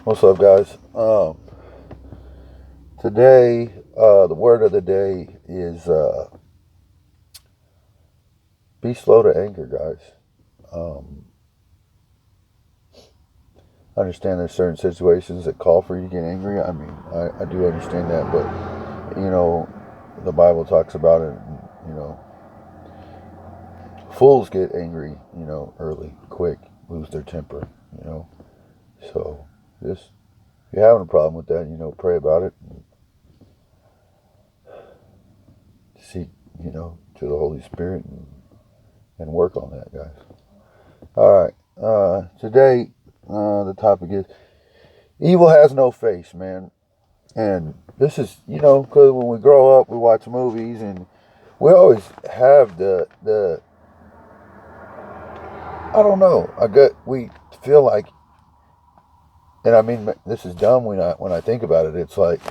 What's up, guys? Today, the word of the day is be slow to anger, guys. Um, I understand there's certain situations that call for you to get angry. I mean, I do understand that, but the Bible talks about it. You know, fools get angry. Early, quick, lose their temper. So just if you're having a problem with that, pray about it. Seek, to the Holy Spirit and work on that, guys. All right. Today, the topic is evil has no face, man. And this is, because when we grow up, we watch movies and we always have the I don't know. We feel like, and I mean, this is dumb when I think about it. It's like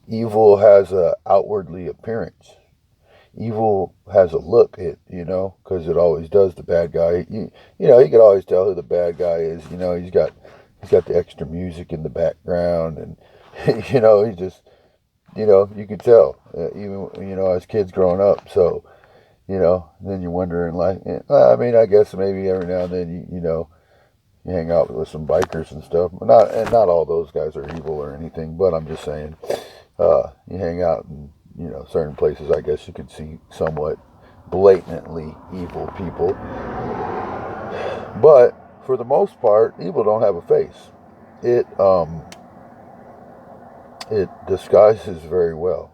evil has a outwardly appearance. Evil has a look, because it always does. The bad guy, you can always tell who the bad guy is. He's got the extra music in the background, and he just, you can tell, even as kids growing up. So then you're wondering, like, I mean, I guess maybe every now and then you hang out with some bikers and stuff, but not all those guys are evil or anything. But I'm just saying, you hang out in certain places. I guess you could see somewhat blatantly evil people, but for the most part, evil don't have a face. It it disguises very well.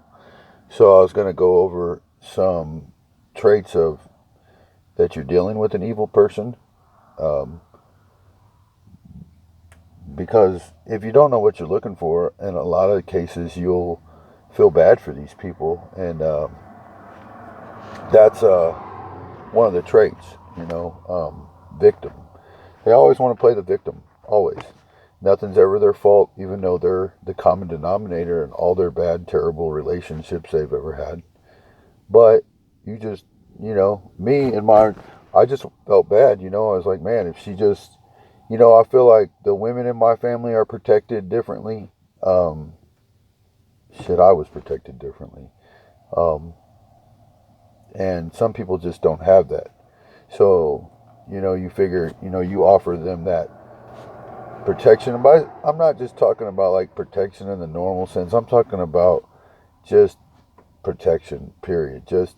So I was going to go over some traits of that you're dealing with an evil person, um, because if you don't know what you're looking for, in a lot of cases you'll feel bad for these people, and that's one of the traits. Victim. They always want to play the victim. Always. Nothing's ever their fault, even though they're the common denominator in all their bad, terrible relationships they've ever had. But you just, me and mine, I just felt bad. I was like, man, if she just, I feel like the women in my family are protected differently. Um, I was protected differently. Um, and some people just don't have that. So, you figure, you offer them that protection. And I'm not just talking about like protection in the normal sense. I'm talking about just protection, period. Just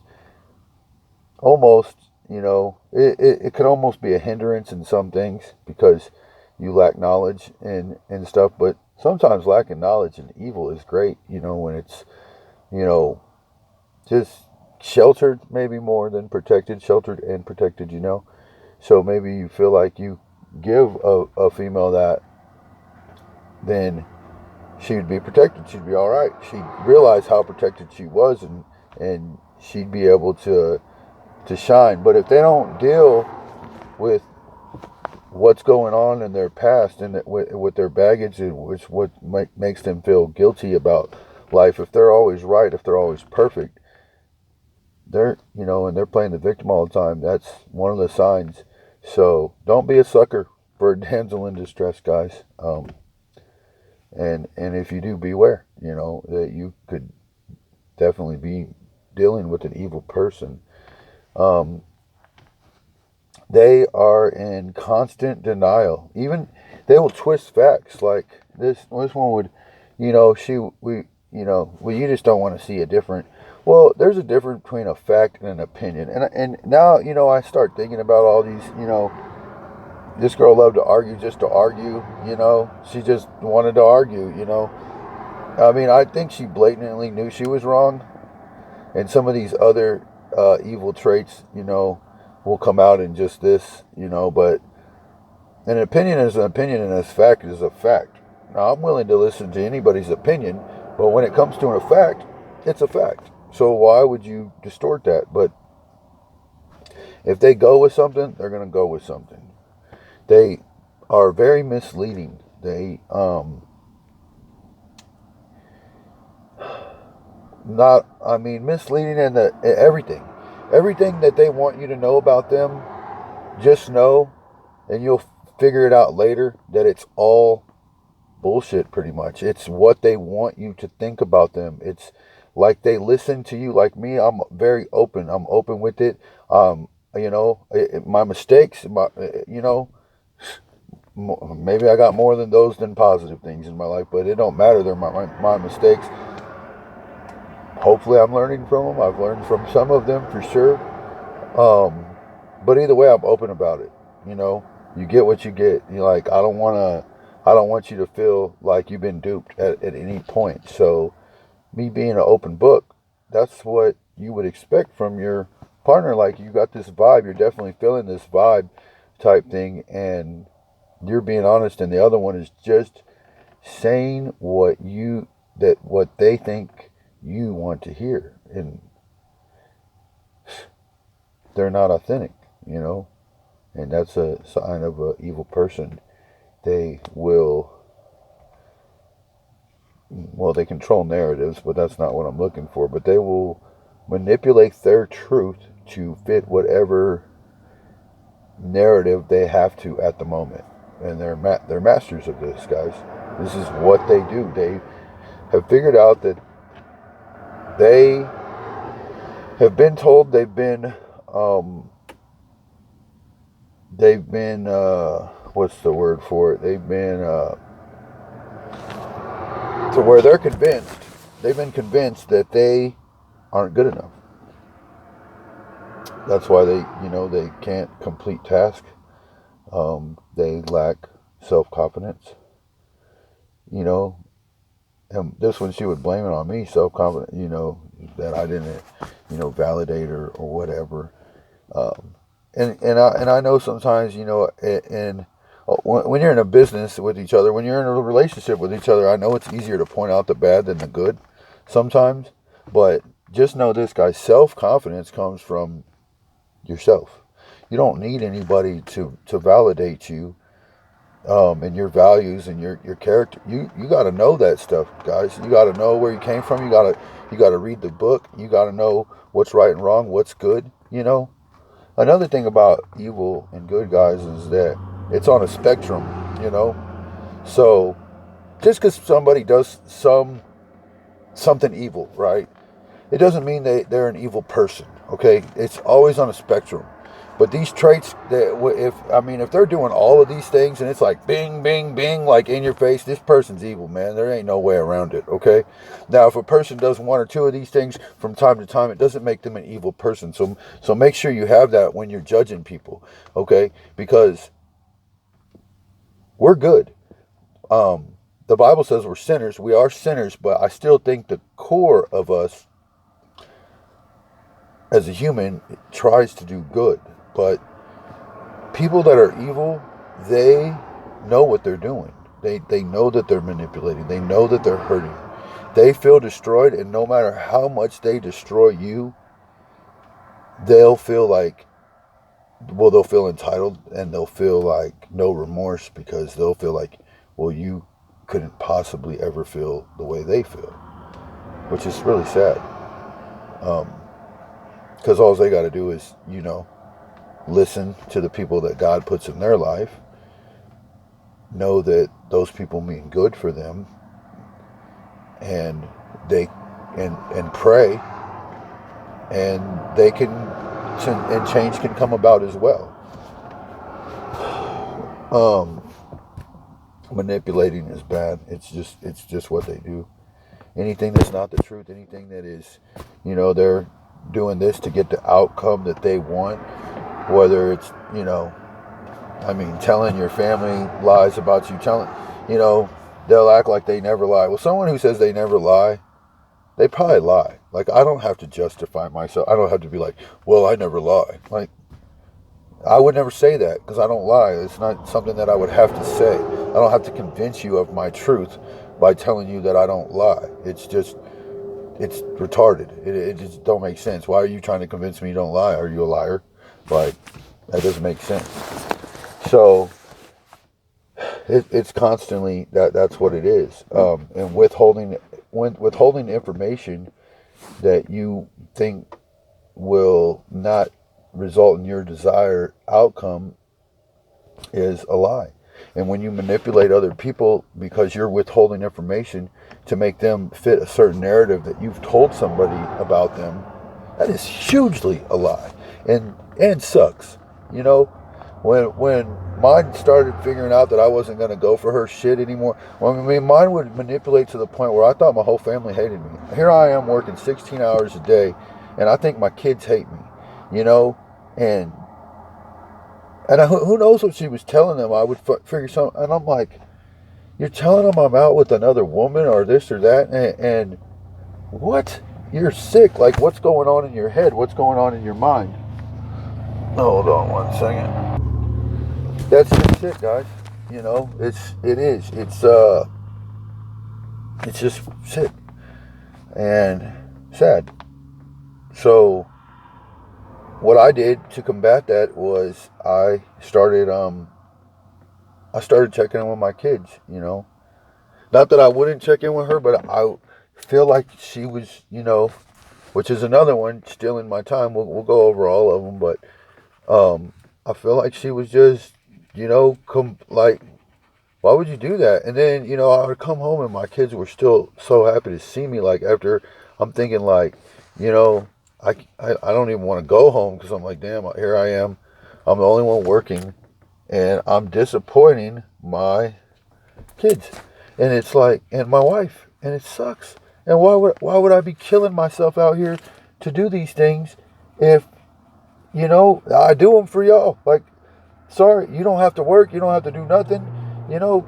almost, it could almost be a hindrance in some things because you lack knowledge and stuff. But sometimes lacking knowledge and evil is great, when it's, you know, just sheltered, maybe more than protected, sheltered and protected, So maybe you feel like you give a female that, then she'd be protected. She'd be all right. She'd realize how protected she was, and she'd be able to shine. But if they don't deal with what's going on in their past and with their baggage, which makes them feel guilty about life, if they're always right, if they're always perfect, and they're playing the victim all the time. That's one of the signs. So don't be a sucker for a damsel in distress, guys. And if you do, beware. That you could definitely be dealing with an evil person. Um, they are in constant denial. Even they will twist facts. Like this one would, well, you just don't want to see a different. Well, there's a difference between a fact and an opinion. And now, I start thinking about all these, this girl loved to argue just to argue, She just wanted to argue. I mean, I think she blatantly knew she was wrong. And some of these other evil traits, will come out in just this, But an opinion is an opinion and a fact is a fact. Now, I'm willing to listen to anybody's opinion, but when it comes to a fact, it's a fact. So why would you distort that? But if they go with something, they're going to go with something. They are very misleading. They not I mean misleading in the everything that they want you to know about them. Just know, and you'll figure it out later, that it's all bullshit pretty much. It's what they want you to think about them. It's like they listen to you. Like me, I'm very open. I'm open with it. My mistakes, maybe I got more than those than positive things in my life, but it don't matter. They're my mistakes. Hopefully I'm learning from them. I've learned from some of them for sure. But either way, I'm open about it. You get what you get. You're like, I don't want you to feel like you've been duped at any point. So me being an open book, that's what you would expect from your partner. Like, you got this vibe, you're definitely feeling this vibe type thing, and you're being honest, and the other one is just saying what they think you want to hear, and they're not authentic, and that's a sign of an evil person. They control narratives, but that's not what I'm looking for. But they will manipulate their truth to fit whatever narrative they have to at the moment. And they're masters of this, guys. This is what they do. They have figured out that they have been told they've been what's the word for it? They've been to where they've been convinced that they aren't good enough. That's why they can't complete tasks. They lack self-confidence. And this one she would blame it on me, self-confidence, that I didn't, validate her or whatever. And I know sometimes, and when you're in a business with each other, when you're in a relationship with each other, I know it's easier to point out the bad than the good sometimes. But just know this, guys, self-confidence comes from yourself. You don't need anybody to validate you, and your values and your character. You got to know that stuff, guys. You got to know where you came from. You got to read the book. You got to know what's right and wrong, what's good. Another thing about evil and good, guys, is that it's on a spectrum. So just because somebody does something evil, right? It doesn't mean they're an evil person. Okay, it's always on a spectrum. But these traits, if they're doing all of these things and it's like bing, bing, bing, like in your face, this person's evil, man. There ain't no way around it, okay? Now, if a person does one or two of these things from time to time, it doesn't make them an evil person. So make sure you have that when you're judging people, okay? Because we're good. The Bible says we're sinners. We are sinners, but I still think the core of us as a human tries to do good. But people that are evil, they know what they're doing. They know that they're manipulating. They know that they're hurting. They feel destroyed, and no matter how much they destroy you, they'll feel entitled, and they'll feel like no remorse, because they'll feel like, well, you couldn't possibly ever feel the way they feel, which is really sad. Because all they got to do is, listen to the people that God puts in their life, know that those people mean good for them, and and pray, and and change can come about as well. Manipulating is bad. It's just what they do. Anything that's not the truth, anything that is, they're doing this to get the outcome that they want, whether it's, telling your family lies about you, they'll act like they never lie. Well, someone who says they never lie, they probably lie. Like, I don't have to justify myself. I don't have to be like, well, I never lie. Like, I would never say that, because I don't lie. It's not something that I would have to say. I don't have to convince you of my truth by telling you that I don't lie. It's retarded. It just don't make sense. Why are you trying to convince me you don't lie? Are you a liar? Like, that doesn't make sense. So it's constantly that's what it is. And withholding information that you think will not result in your desired outcome is a lie. And when you manipulate other people because you're withholding information to make them fit a certain narrative that you've told somebody about them, that is hugely a lie, and sucks. You know, when mine started figuring out that I wasn't going to go for her shit anymore. Well, I mean, mine would manipulate to the point where I thought my whole family hated me. Here I am working 16 hours a day, and I think my kids hate me. You know, and who knows what she was telling them? I would figure something, and I'm like, you're telling them I'm out with another woman or this or that, and what? You're sick. Like, what's going on in your head? What's going on in your mind? Hold on one second. That's just it, guys. You know, it's just sick and sad. So what I did to combat that was I started checking in with my kids. You know, not that I wouldn't check in with her, but I feel like she was, you know, which is another one stealing my time. We'll go over all of them, but I feel like she was just, you know, like, why would you do that? And then, you know, I would come home and my kids were still so happy to see me. Like, after, I'm thinking, like, you know, I don't even want to go home because I'm like, damn, here I am. I'm the only one working and I'm disappointing my kids. And it's like, and my wife, and it sucks. And why would I be killing myself out here to do these things if, you know, I do them for y'all? Like, sorry, you don't have to work, you don't have to do nothing. You know,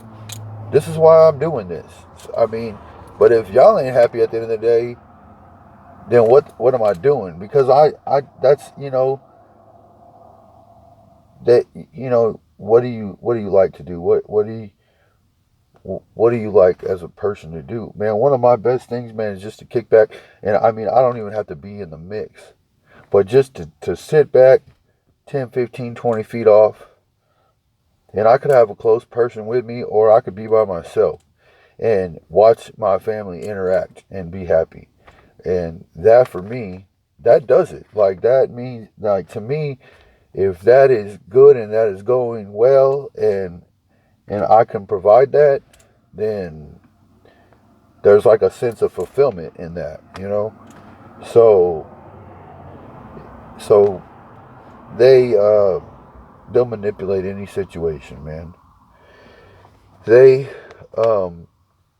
this is why I'm doing this. I mean, but if y'all ain't happy at the end of the day, then what am I doing? Because I that's, you know, that, you know, what do you like to do? What do you like as a person to do? Man, one of my best things, man, is just to kick back. And I mean, I don't even have to be in the mix, but just to sit back 10, 15, 20 feet off, and I could have a close person with me, or I could be by myself and watch my family interact and be happy. And that, for me, that does it. Like, that means, like, to me, if that is good and that is going well, and I can provide that, then there's like a sense of fulfillment in that, you know. So they they'll manipulate any situation, man. They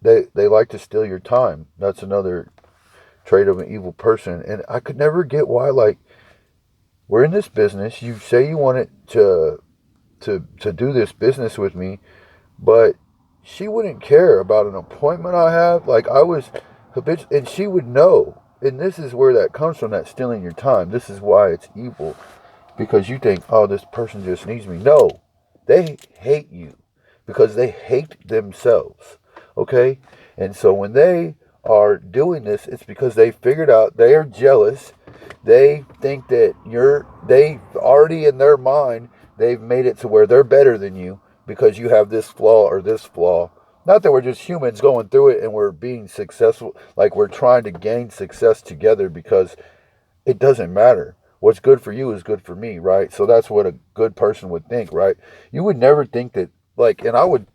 they like to steal your time. That's another trait of an evil person. And I could never get why, like, we're in this business. You say you wanted to do this business with me, but she wouldn't care about an appointment I have. Like, I was habitual, and she would know. And this is where that comes from, that stealing your time. This is why it's evil. Because you think, oh, this person just needs me. No, they hate you because they hate themselves. Okay? And so when they are doing this, it's because they figured out, they are jealous. They think that they already, in their mind, they've made it to where they're better than you because you have this flaw or this flaw. Not that we're just humans going through it and we're being successful, like we're trying to gain success together, because it doesn't matter. What's good for you is good for me, right? So that's what a good person would think, right? You would never think that, like, and I would,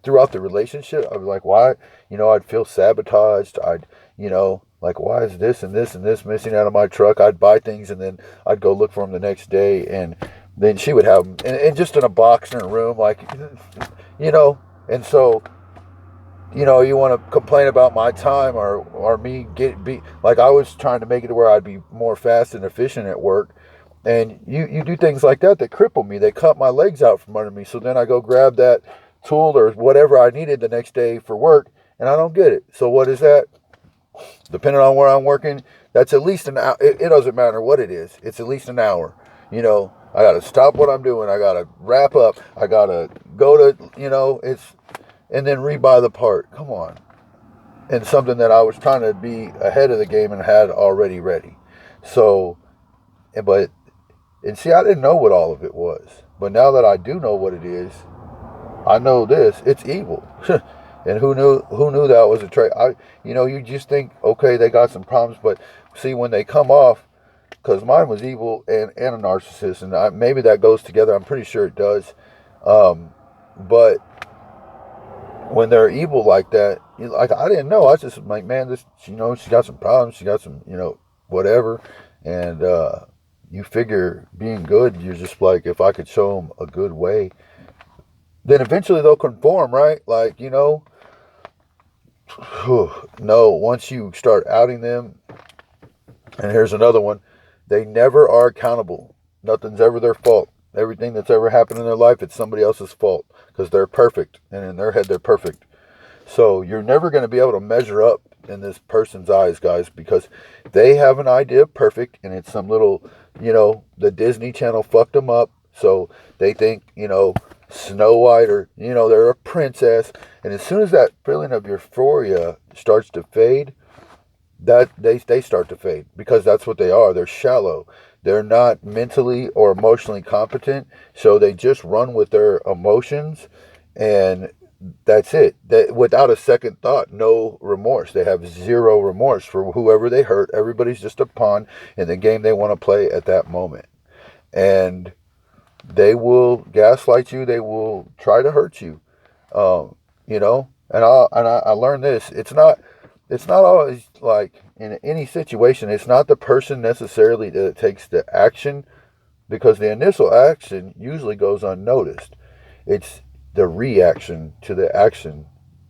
throughout the relationship, I was like, why? You know, I'd feel sabotaged. I'd, you know, like, why is this and this and this missing out of my truck? I'd buy things and then I'd go look for them the next day, and then she would have them, and just in a box in her room, like, you know. And so, you know, you want to complain about my time or me be like, I was trying to make it to where I'd be more fast and efficient at work, and you do things like that cripple me. They cut my legs out from under me. So then I go grab that tool or whatever I needed the next day for work, and I don't get it. So what is that? Depending on where I'm working, that's at least an hour. It doesn't matter what it is. It's at least an hour. You know, I got to stop what I'm doing. I got to wrap up. I got to go to, you know, and then rebuy the part. Come on. And something that I was trying to be ahead of the game and had already ready. So, and see, I didn't know what all of it was. But now that I do know what it is, I know this. It's evil. And who knew that was a trait? You know, you just think, okay, they got some problems, but see, when they come off, because mine was evil and a narcissist, and maybe that goes together. I'm pretty sure it does. But when they're evil like that, like I didn't know. I was just like, man, this, she got some problems. She got some, whatever. And you figure being good, you're just like, if I could show them a good way, then eventually they'll conform, right? Like, no, once you start outing them, and here's another one, they never are accountable. Nothing's ever their fault. Everything that's ever happened in their life, it's somebody else's fault because they're perfect. And in their head, they're perfect. So you're never going to be able to measure up in this person's eyes, guys, because they have an idea of perfect, and it's some little, the Disney Channel fucked them up. So they think, Snow White, or, they're a princess. And as soon as that feeling of euphoria starts to fade, that they start to fade, because that's what they are. They're shallow. They're not mentally or emotionally competent, so they just run with their emotions, and that's it. Without a second thought, no remorse. They have zero remorse for whoever they hurt. Everybody's just a pawn in the game they want to play at that moment, and they will gaslight you. They will try to hurt you. And I learned this. It's not always like in any situation. It's not the person necessarily that takes the action, because the initial action usually goes unnoticed. It's the reaction to the action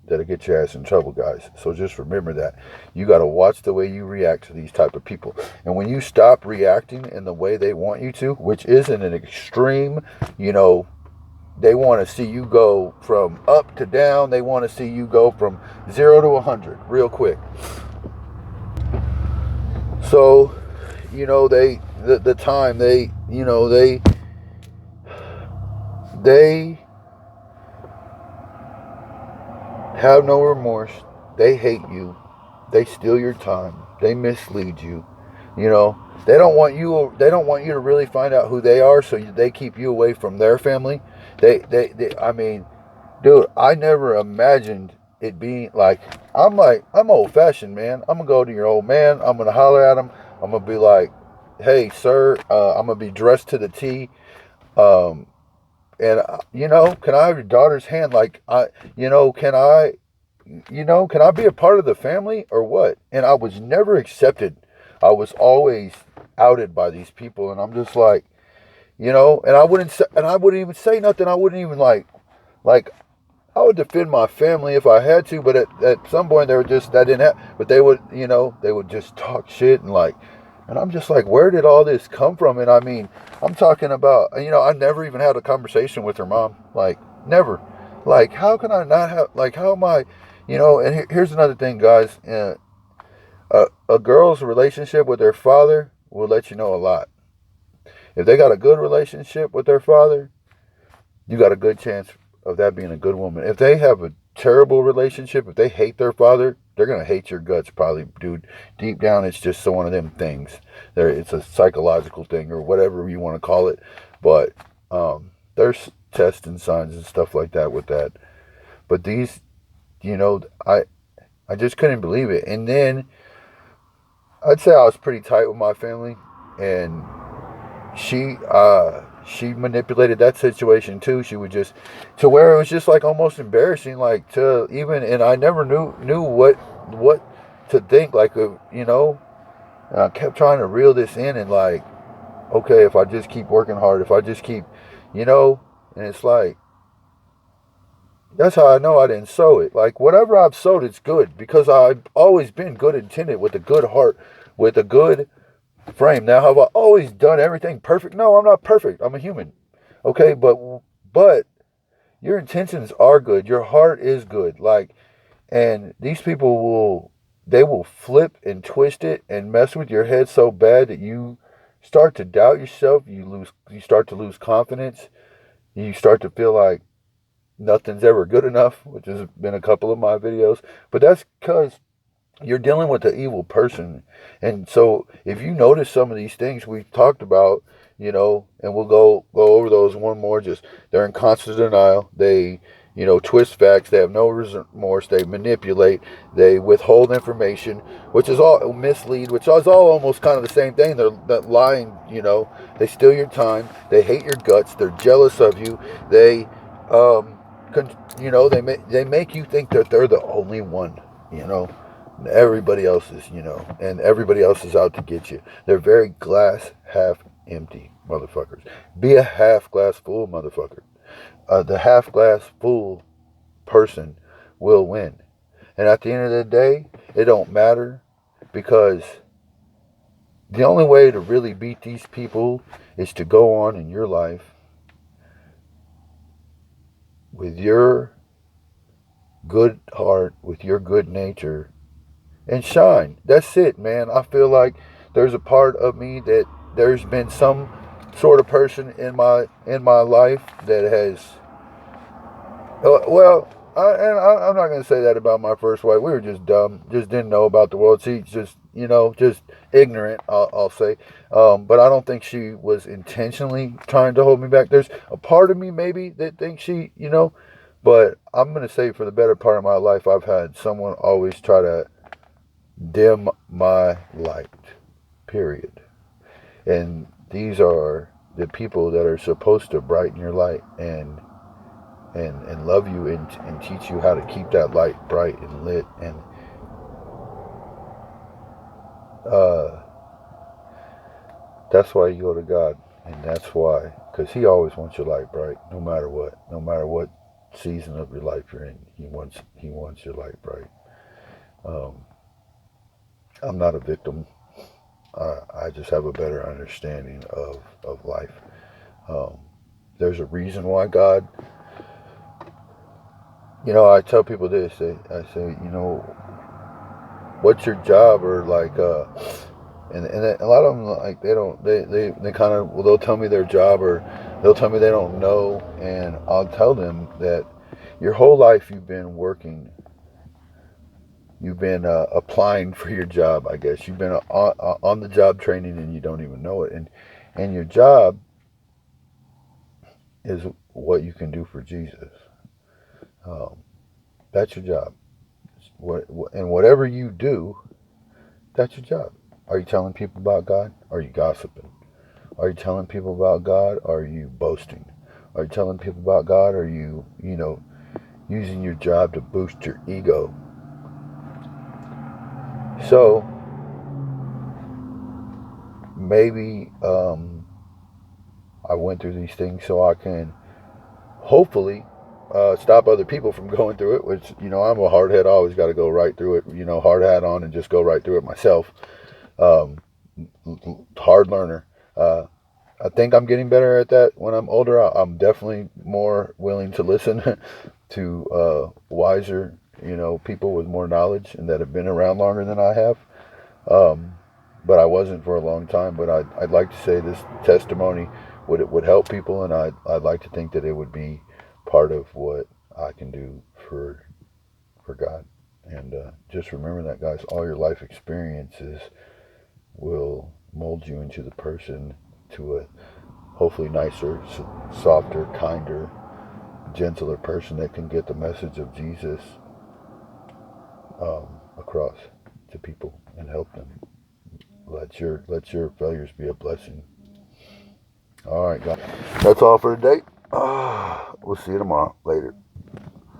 that'll get your ass in trouble, guys. So just remember that. You got to watch the way you react to these type of people. And when you stop reacting in the way they want you to, which is in an extreme, they want to see you go from up to down. They want to see you go from 0 to 100 real quick. So, the time they have no remorse. They hate you. They steal your time. They mislead you. They don't want you to really find out who they are, so they keep you away from their family. I mean, dude, I never imagined it being like, I'm old fashioned, man. I'm gonna go to your old man. I'm gonna holler at him. I'm gonna be like, hey, sir, I'm gonna be dressed to the T. And can I have your daughter's hand? Like, can I be a part of the family or what? And I was never accepted. I was always outed by these people, and I'm just like, and I wouldn't even say nothing. I wouldn't even like I would defend my family if I had to, but at some point they were just, that didn't happen. But they would just talk shit, and I'm just like, where did all this come from? And I mean, I'm talking about, I never even had a conversation with her mom. Like, never. Like, how can I not have, like, how am I, and here's another thing, guys. A girl's relationship with their father will let you know a lot. If they got a good relationship with their father, you got a good chance of that being a good woman. If they have a terrible relationship, if they hate their father, they're going to hate your guts probably, dude. Deep down, it's just one of them things. It's a psychological thing or whatever you want to call it. But there's tests and signs and stuff like that with that. But these, I just couldn't believe it. And then I'd say I was pretty tight with my family, and she manipulated that situation too. She would just, to where it was just like almost embarrassing, like to even, and I never knew what to think, like, and I kept trying to reel this in, and like, okay, if I just keep working hard, if I just keep, and it's like, that's how I know I didn't sow it. Like, whatever I've sowed, it's good, because I've always been good intended, with a good heart, with a good frame. Now, have I always done everything perfect? No, I'm not perfect. I'm a human. Okay, but your intentions are good. Your heart is good. Like, and these people will flip and twist it and mess with your head so bad that you start to doubt yourself. You start to lose confidence. You start to feel like nothing's ever good enough, which has been a couple of my videos. But that's because you're dealing with an evil person. And so if you notice some of these things we've talked about, and we'll go over those one more, just, they're in constant denial. They, twist facts. They have no remorse. They manipulate. They withhold information, which is all mislead, which is all almost kind of the same thing. They're lying, They steal your time. They hate your guts. They're jealous of you. They, you know, they make you think that they're the only one, you know. Everybody else is, you know, and everybody else is out to get you. They're very glass half empty motherfuckers. Be a half glass full motherfucker. The half glass full person will win. And at the end of the day, it don't matter, because the only way to really beat these people is to go on in your life with your good heart, with your good nature, and shine. That's it, man. I feel like there's a part of me that there's been some sort of person in my life that has, well, I'm not going to say that about my first wife. We were just dumb, just didn't know about the world. She's just, you know, just ignorant, I'll say. But I don't think she was intentionally trying to hold me back. There's a part of me maybe that thinks she, you know, but I'm going to say for the better part of my life, I've had someone always try to dim my light, period. And these are the people that are supposed to brighten your light and love you and teach you how to keep that light bright and lit. And that's why you go to God. And that's why, because he always wants your light bright, no matter what season of your life you're in. He wants your light bright. I'm not a victim. I just have a better understanding of life. There's a reason why God, you know, I tell people this. I say, you know, what's your job? Or like, and a lot of them, like, they kind of, well, they'll tell me their job, or they'll tell me they don't know, and I'll tell them that your whole life you've been working. You've been applying for your job, I guess. You've been on the job training, and you don't even know it. And your job is what you can do for Jesus. That's your job. And whatever you do, that's your job. Are you telling people about God? Are you gossiping? Are you telling people about God? Are you boasting? Are you telling people about God? Are you, you know, using your job to boost your ego? So maybe I went through these things so I can hopefully stop other people from going through it, which, you know, I'm a hard head. I always got to go right through it, you know, hard hat on and just go right through it myself. Hard learner. I think I'm getting better at that when I'm older. I'm definitely more willing to listen to wiser, you know, people with more knowledge and that have been around longer than I have. But I wasn't for a long time. But I'd like to say this testimony would help people, and I'd like to think that it would be part of what I can do for God. And just remember that, guys. All your life experiences will mold you into the person, to a hopefully nicer, softer, kinder, gentler person that can get the message of Jesus across to people and help them. Let your failures be a blessing. All right, guys. That's all for today. We'll see you tomorrow. Later.